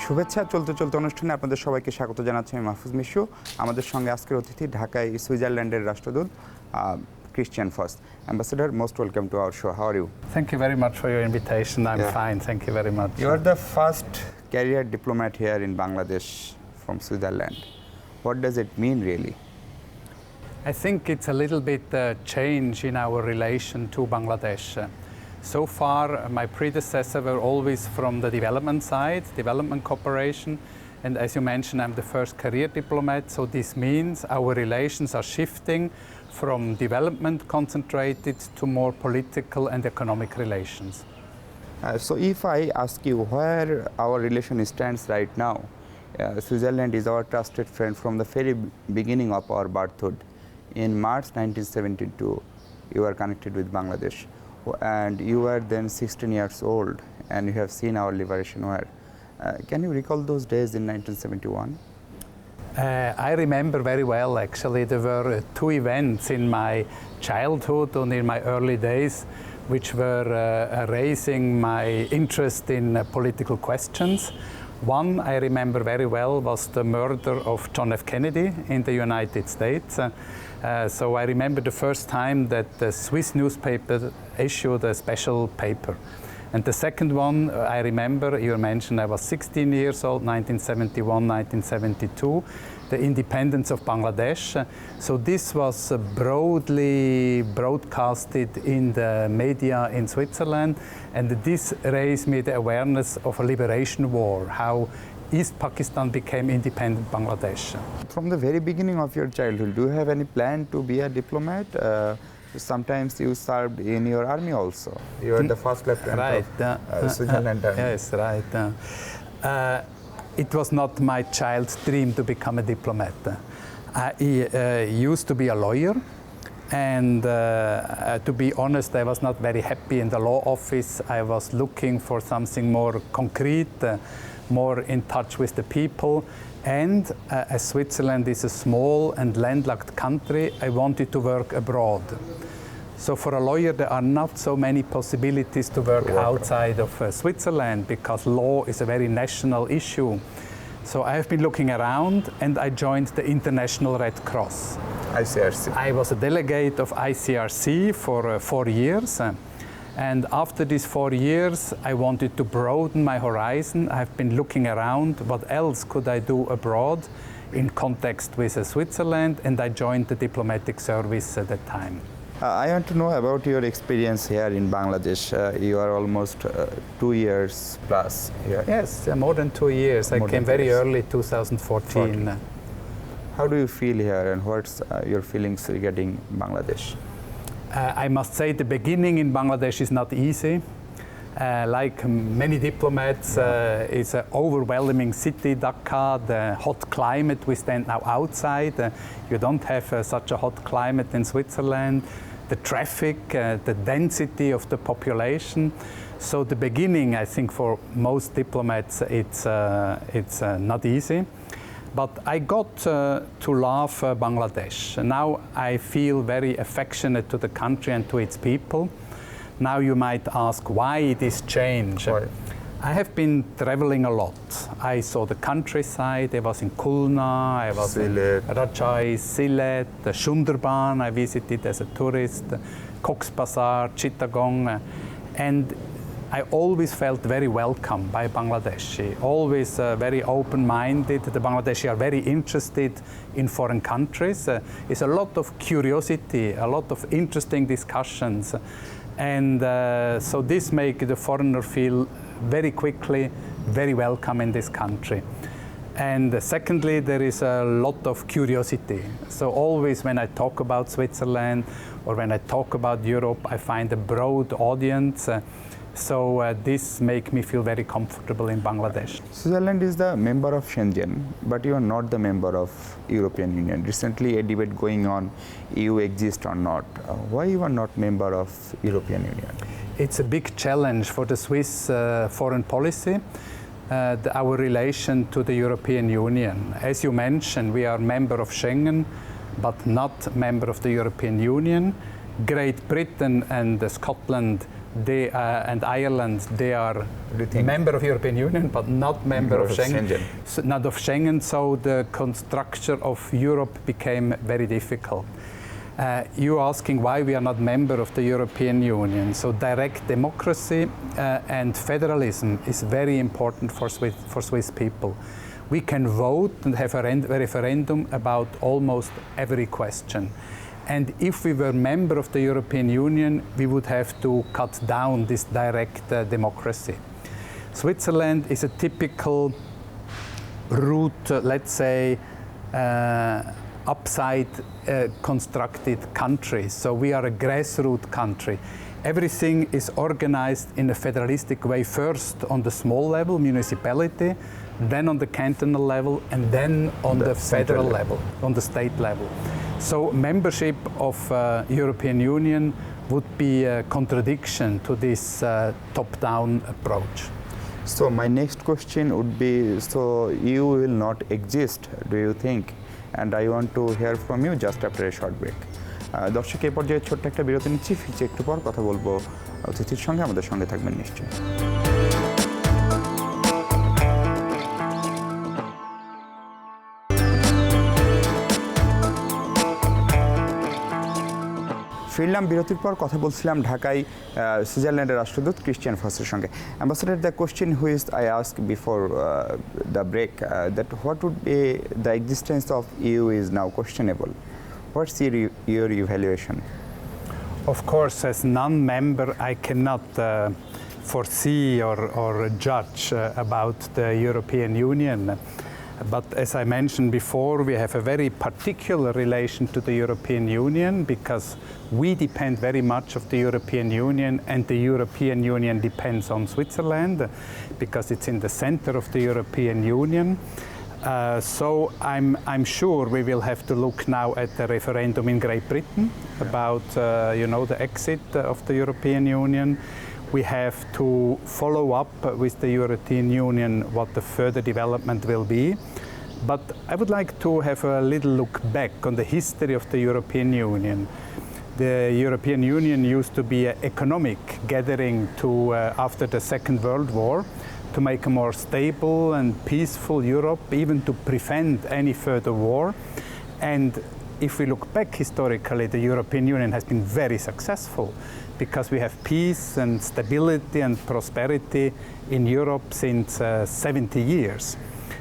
শুভেচ্ছা চলতে চলতে অনুষ্ঠানে আপনাদের সবাইকে স্বাগত জানাচ্ছি আমি মাহফুজ মিশু। আমাদের সঙ্গে আজকের অতিথি ঢাকায় সুইজারল্যান্ডের রাষ্ট্রদূত Christian Fotsch. Ambassador, most welcome to our show. How are you? Thank you very much for your invitation. I'm fine, thank you very much. You are the first career diplomat here in Bangladesh from Switzerland. What does it mean really? I think it's a little bit change in our relation to Bangladesh. So far, my predecessors were always from the development side, development cooperation, and as you mentioned, I'm the first career diplomat, so this means our relations are shifting from development concentrated to more political and economic relations. So if I ask you where our relation stands right now, Switzerland is our trusted friend from the very beginning of our birthhood. In March 1972, you were connected with Bangladesh, and you were then 16 years old, and you have seen our liberation war. Can you recall those days in 1971? I remember very well, actually. There were two events in my childhood and in my early days which were raising my interest in political questions. One I remember very well was the murder of John F. Kennedy in the United States. So I remember the first time that the Swiss newspaper issued a special paper. And the second one, I remember, you mentioned I was 16 years old, 1971, 1972, the independence of Bangladesh. So this was broadly broadcasted in the media in Switzerland, and this raised me the awareness of a liberation war, how East Pakistan became independent Bangladesh. From the very beginning of your childhood, do you have any plan to be a diplomat? Sometimes you served in your army also. You are the first lieutenant of Switzerland Army. Yes, right. It was not my child's dream to become a diplomat. I used to be a lawyer, and to be honest, I was not very happy in the law office. I was looking for something more concrete, more in touch with the people. And as Switzerland is a small and landlocked country, I wanted to work abroad. So for a lawyer, there are not so many possibilities to work outside of Switzerland because law is a very national issue. So I have been looking around, and I joined the International Red Cross. ICRC. I was a delegate of ICRC for 4 years. And after these 4 years, I wanted to broaden my horizon. I've been looking around, what else could I do abroad in context with Switzerland, and I joined the diplomatic service at that time. I want to know about your experience here in Bangladesh. You are almost 2 years plus here. Yes, more than 2 years. I came very early, 2014. How do you feel here, and what's your feelings regarding Bangladesh? I must say the beginning in Bangladesh is not easy. Like many diplomats, it's an overwhelming city, Dhaka, the hot climate. We stand now outside. You don't have such a hot climate in Switzerland. The traffic, the density of the population. So the beginning, I think, for most diplomats, it's not easy. But I got to love Bangladesh. Now I feel very affectionate to the country and to its people. Now you might ask why this change. Why? I have been traveling a lot. I saw the countryside. I was in Khulna, I was Sylhet. in Rajai, Sylhet, the Sundarban I visited as a tourist, Cox's Bazar, Chittagong, and I always felt very welcome by Bangladeshi, always very open-minded. The Bangladeshi are very interested in foreign countries. It's a lot of curiosity, a lot of interesting discussions. And so this makes the foreigner feel very quickly very welcome in this country. And secondly, there is a lot of curiosity. So always when I talk about Switzerland or when I talk about Europe, I find a broad audience. So this makes me feel very comfortable in Bangladesh. Switzerland is the member of Schengen, but you are not the member of European Union. Recently a debate going on, EU exists or not. Why you are not member of European Union? It's a big challenge for the Swiss foreign policy, our relation to the European Union. As you mentioned, we are member of Schengen, but not member of the European Union. Great Britain and Scotland and Ireland, they are member of European Union, but not member of Schengen. So, not of Schengen, so the construction of Europe became very difficult. You asking why we are not member of the European Union. So direct democracy and federalism is very important for Swiss people. We can vote and have a referendum about almost every question. And if we were member of the European Union, we would have to cut down this direct democracy. Switzerland is a typical root, let's say, upside constructed country. So we are a grassroots country. Everything is organized in a federalistic way, first on the small level, municipality, then on the cantonal level, and then on the federal level, on the state level. So membership of European Union would be a contradiction to this top-down approach. So my next question would be, so EU will not exist, do you think? And I want to hear from you just after a short break. দর্শক এই পর্যায়ে ছোট্ট একটা বিরতি নিচ্ছি, ফিরছি একটু পর কথা বলবো অতিথির সঙ্গে, আমাদের সঙ্গে থাকবেন নিশ্চয়ই। ফিরলাম বিরতির পর, কথা বলছিলাম ঢাকায় সুইজারল্যান্ডের রাষ্ট্রদূত ক্রিস্টিয়ান ফসের সঙ্গে। Ambassador, the question which I ask before the break, that what would be the existence of EU is now questionable. What's your evaluation? Of course, as non-member, I cannot foresee or judge about the European Union. But as I mentioned before, we have a very particular relation to the European Union because we depend very much on the European Union, and the European Union depends on Switzerland because it's in the center of the European Union. So I'm sure we will have to look now at the referendum in Great Britain about the exit of the European Union. We have to follow up with the European Union what the further development will be. But I would like to have a little look back on the history of the European Union. The European Union used to be an economic gathering after the Second World War to make a more stable and peaceful Europe, even to prevent any further war. And if we look back historically, the European Union has been very successful because we have peace and stability and prosperity in Europe since 70 years,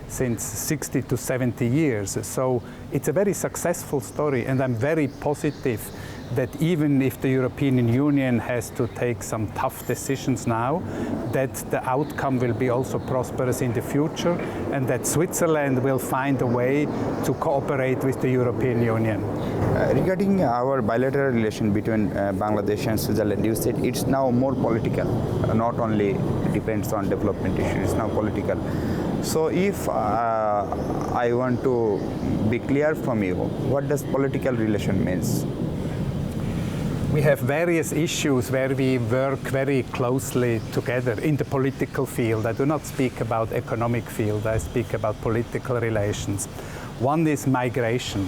since 60 to 70 years. So it's a very successful story, and I'm very positive that even if the European Union has to take some tough decisions now, that the outcome will be also prosperous in the future, and that Switzerland will find a way to cooperate with the European Union. Regarding our bilateral relation between Bangladesh and Switzerland, you said it's now more political, not only depends on development issues, it's now political. So if I want to be clear from you, what does political relation means? We have various issues where we work very closely together in the political field. I do not speak about economic field, I speak about political relations. One is migration.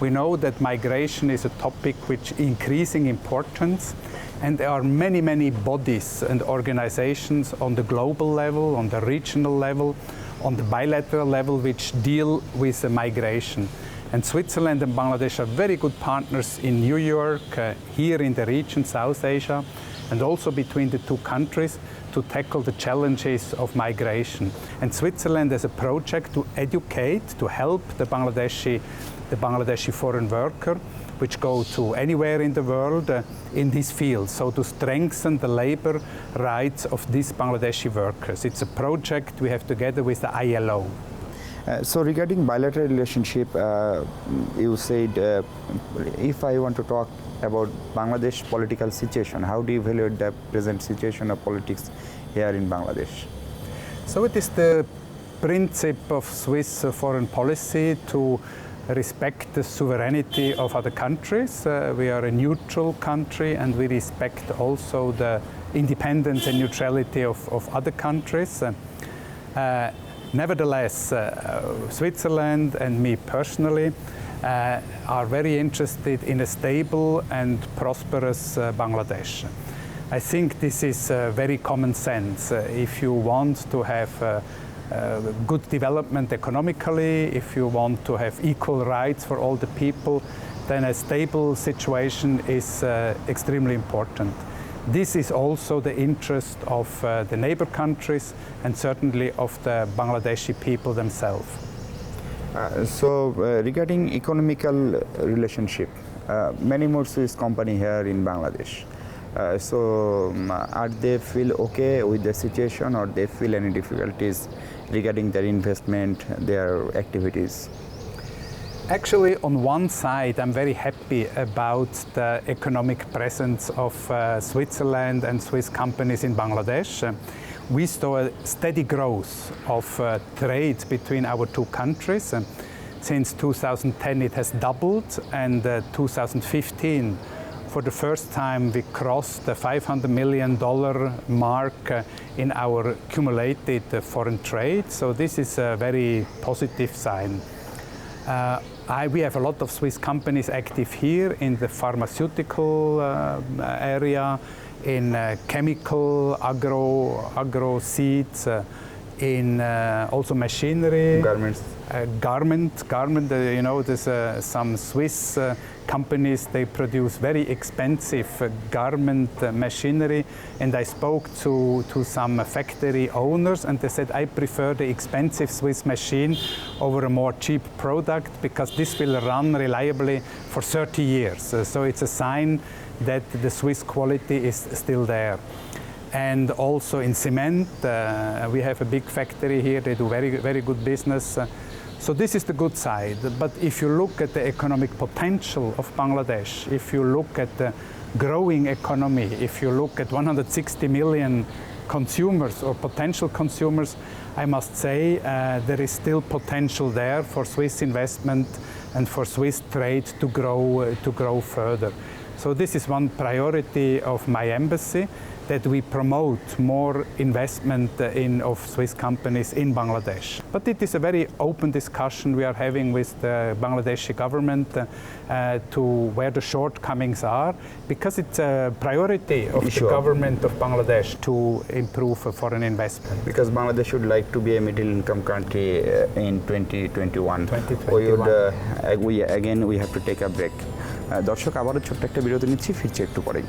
We know that migration is a topic which is increasing importance, and there are many, many bodies and organizations on the global level, on the regional level, on the bilateral level which deal with the migration. And Switzerland and Bangladesh are very good partners in New York, here in the region, South Asia, and also between the two countries to tackle the challenges of migration. And Switzerland has a project to educate, to help the Bangladeshi foreign worker, which go to anywhere in the world in this field, so to strengthen the labor rights of these Bangladeshi workers. It's a project we have together with the ILO. So regarding bilateral relationship, you said if I want to talk about Bangladesh political situation, how do you evaluate the present situation of politics here in Bangladesh? So it is the principle of Swiss foreign policy to respect the sovereignty of other countries. We are a neutral country, and we respect also the independence and neutrality of other countries. Nevertheless, Switzerland and me personally are very interested in a stable and prosperous Bangladesh. I think this is very common sense. If you want to have good development economically, if you want to have equal rights for all the people, then a stable situation is extremely important. This is also the interest of the neighbor countries and certainly of the Bangladeshi people themselves. Regarding economical relationship, many more Swiss company here in Bangladesh. Are they feel okay with the situation, or they feel any difficulties regarding their investment, their activities? Actually, on one side, I'm very happy about the economic presence of Switzerland and Swiss companies in Bangladesh. We saw a steady growth of trade between our two countries. Since 2010, it has doubled, and 2015, for the first time, we crossed the $500 million mark in our accumulated foreign trade. So this is a very positive sign. We have a lot of Swiss companies active here in the pharmaceutical area, in chemical, agro seeds, in also machinery. Garments. Garment. You know, there's some Swiss companies. They produce very expensive garment machinery, and I spoke to some factory owners, and they said, I prefer the expensive Swiss machine over a more cheap product because this will run reliably for 30 years. So it's a sign that the Swiss quality is still there. And also in cement, we have a big factory here. They do very good business. So this is the good side. But if you look at the economic potential of Bangladesh, if you look at the growing economy, if you look at 160 million consumers or potential consumers, I must say there is still potential there for Swiss investment and for Swiss trade to grow further. So this is one priority of my embassy, that we promote more investment of Swiss companies in Bangladesh. But it is a very open discussion we are having with the Bangladeshi government to where the shortcomings are, because it's a priority of the government of Bangladesh to improve foreign investment. Because Bangladesh would like to be a middle-income country in 2021. 2021. We have to take a break. দর্শক, আবারও ছোট্ট একটা বিরতি নিচ্ছি, ফিরছি একটু পরেই।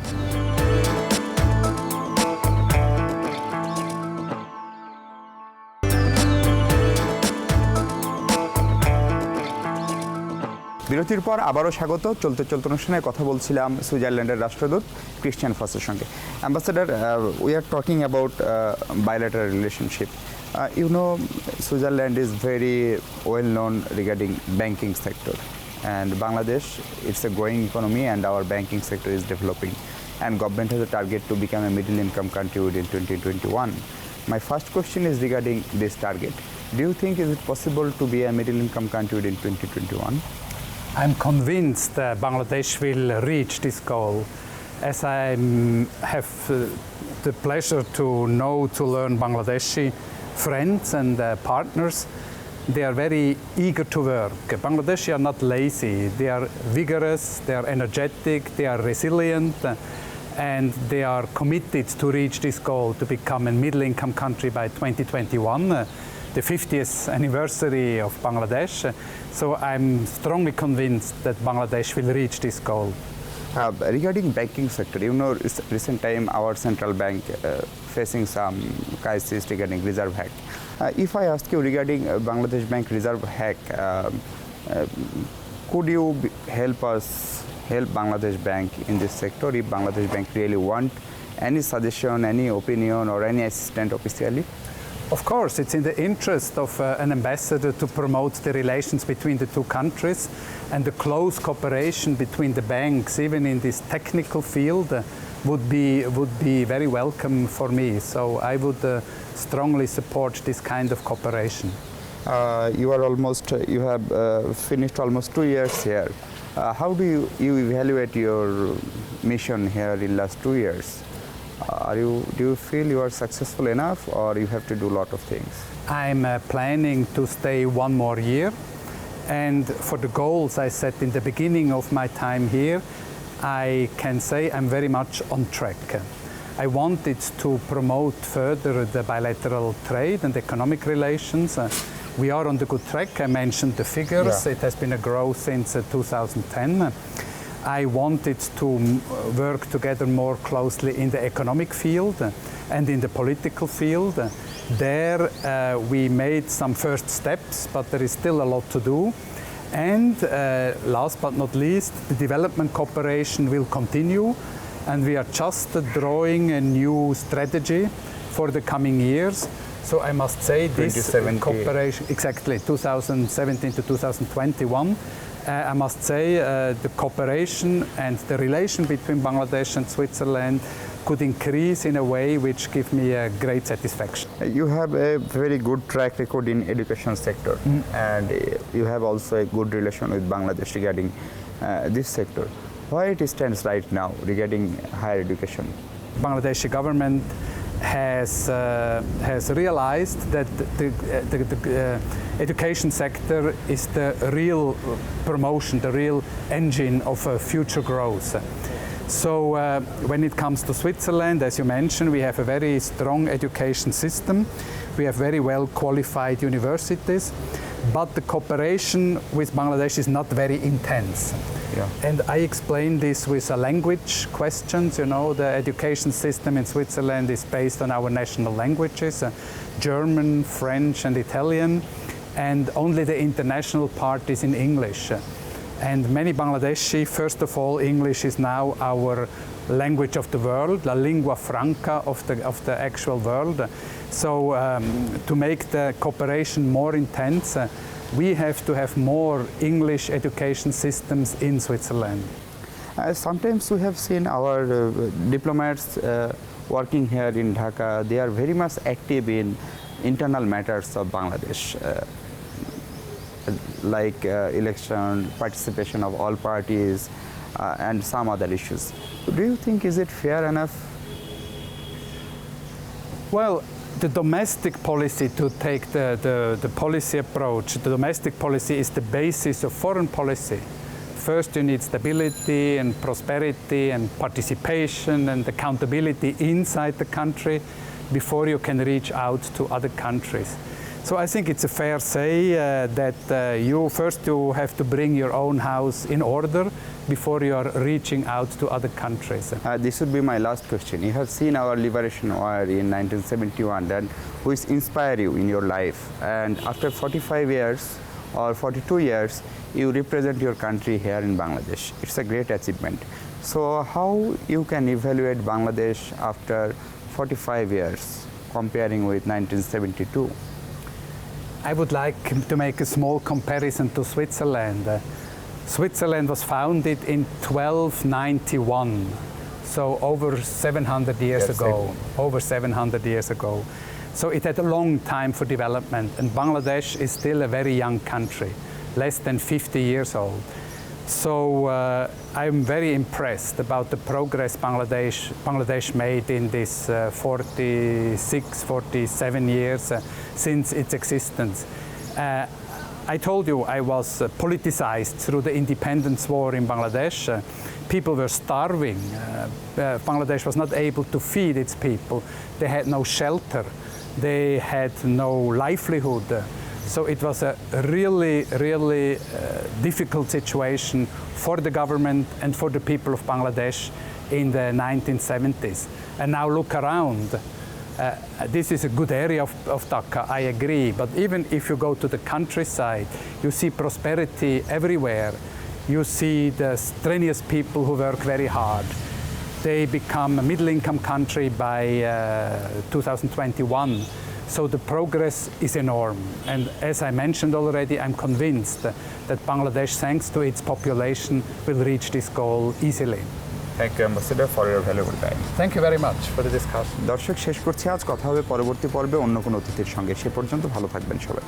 বিরতির পর আবারও স্বাগত। চলতে চলতে অনুষ্ঠানে কথা বলছিলাম সুইজারল্যান্ডের রাষ্ট্রদূত ক্রিশ্চিয়ান ফসের সঙ্গে। Ambassador, we are talking about bilateral relationship. Switzerland is very well known regarding banking sector, and Bangladesh, it's a growing economy and our banking sector is developing, and government has a target to become a middle income country within 2021. My first question is regarding this target. Do you think is it possible to be a middle income country within 2021? I'm convinced that Bangladesh will reach this goal. As I have the pleasure to learn Bangladeshi friends and partners, they are very eager to work. Bangladeshi are not lazy. They are vigorous, they are energetic, they are resilient, and they are committed to reach this goal to become a middle-income country by 2021. The 50th anniversary of Bangladesh. So I'm strongly convinced that Bangladesh will reach this goal. Regarding banking sector, recent time our central bank facing some crisis regarding reserve hack. If I ask you regarding Bangladesh Bank reserve hack, could you help Bangladesh Bank in this sector if Bangladesh Bank really want any suggestion, any opinion, or any assistance officially? Of course, it's in the interest of an ambassador to promote the relations between the two countries, and the close cooperation between the banks, even in this technical field, would be very welcome for me. So I would strongly support this kind of cooperation. You have finished almost 2 years here. How do you evaluate your mission here in last 2 years? Do you feel you are successful enough, or you have to do a lot of things? I'm planning to stay 1 more year, and for the goals I set in the beginning of my time here, I can say I'm very much on track. I wanted to promote further the bilateral trade and economic relations. We are on the good track. I mentioned the figures. It has been a growth since 2010. I wanted to work together more closely in the economic field and in the political field. There we made some first steps, but there is still a lot to do. And last but not least, the development cooperation will continue, and we are just drawing a new strategy for the coming years. So I must say this cooperation, exactly, 2017 to 2021, I must say the cooperation and the relation between Bangladesh and Switzerland could increase in a way which gives me a great satisfaction. You have a very good track record in education sector, and you have also a good relation with Bangladesh regarding this sector. Where it stands right now regarding higher education? Bangladeshi government has realized that the education sector is the real promotion, the real engine of future growth. So when it comes to Switzerland, as you mentioned, we have a very strong education system. We have very well qualified universities, but the cooperation with Bangladesh is not very intense. Yeah. And I explain this with language questions. You know, the education system in Switzerland is based on our national languages, German, French, and Italian, and only the international part is in English. And many Bangladeshi, first of all, English is now our language of the world, la lingua franca of the actual world. So to make the cooperation more intense, we have to have more English education systems in Switzerland. Sometimes we have seen our diplomats working here in Dhaka. They are very much active in internal matters of Bangladesh, like election, participation of all parties, and some other issues. Do you think is it fair enough? Well, the domestic policy, to take the policy approach, the domestic policy is the basis of foreign policy. First, you need stability and prosperity and participation and accountability inside the country before you can reach out to other countries. So I think it's a fair say that you have to bring your own house in order before you are reaching out to other countries. This would be my last question. You have seen our liberation war in 1971, and which inspire you in your life. And after 45 years or 42 years, you represent your country here in Bangladesh. It's a great achievement. So how you can evaluate Bangladesh after 45 years comparing with 1972? I would like to make a small comparison to Switzerland. Switzerland was founded in 1291, so over 700 years ago. Over 700 years ago. So it had a long time for development, and Bangladesh is still a very young country, less than 50 years old. So I'm very impressed about the progress Bangladesh made in this 46, 47 years since its existence. I told you I was politicized through the independence war in Bangladesh. People were starving. Bangladesh was not able to feed its people. They had no shelter. They had no livelihood. So it was a really, really difficult situation for the government and for the people of Bangladesh in the 1970s. And now look around. This is a good area of Dhaka, I agree. But even if you go to the countryside, you see prosperity everywhere. You see the strenuous people who work very hard. They become a middle-income country by 2021. So the progress is enormous. And as I mentioned already, I'm convinced that Bangladesh, thanks to its population, will reach this goal easily. Thank you, Ambassador, for your valuable time. Thank you very much for the discussion. দর্শক, শেষ করছি আজ। কথা হবে পরবর্তী পর্বে অন্য কোনো অতিথির সঙ্গে। সে পর্যন্ত ভালো থাকবেন সবাই।